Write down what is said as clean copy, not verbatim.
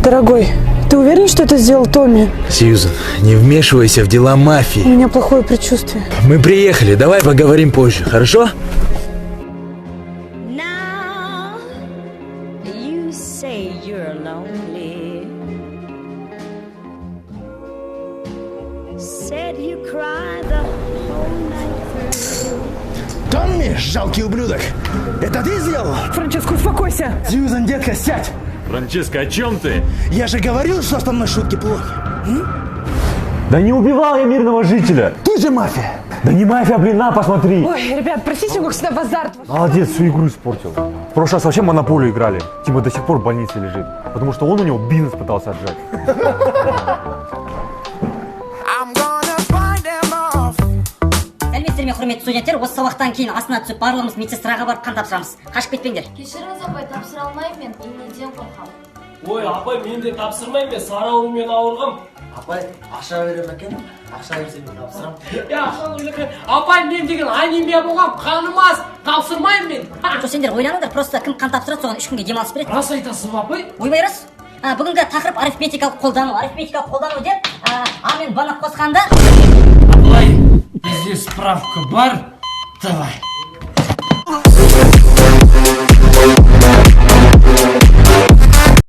Дорогой, ты уверен, что это сделал Томми? Сьюзан, не вмешивайся в дела мафии. У меня плохое предчувствие. Мы приехали, давай поговорим позже, хорошо? Now you say you're lonely. Said you cry the whole night through. Томми, жалкий ублюдок! Это ты сделал? Франческо, успокойся. Сьюзан, детка, сядь! Франческо, о чем ты? Я же говорил, что со мной шутки плохи. Да не убивал я мирного жителя. Ты же мафия! Да не мафия, блин, на, посмотри. Ой, ребят, простите, как всегда в азарт. Молодец, всю игру испортил. В прошлый раз вообще монополию играли. Тима до сих пор в больнице лежит. Потому что он у него бизнес пытался отжать. Сәлеметсіздер ме, құрметті студенттер, осы сабақтан кейін астына түсіп барлығымыз медсестраға барып қан тапсырамыз. Қашып кетпеңдер. Кешіріңіз апай, тапсыра алмаймын, мен инеден қорқамын. Ой, апай, мен де тапсырмаймын, мен сары аурумен ауырғам. Апай, ақша берем екен, ақша берсем мен тапсырам. Ақшаны ойлаған. Апай, мен деген анемия болғам, қаным аз, тапсырмаймын мен. Жоқ, сендер ойланыңдар, просто кім қан тапсырады, соған 3 күнге демалыс береді. Рас айтасың ба, апай? Ойбай рас. Бүгінгі тақырып арифметикалық қолдану. Арифметикалық қолдану деп, А мен Б-ны қосқанда... Апай, бізде справка бар, давай.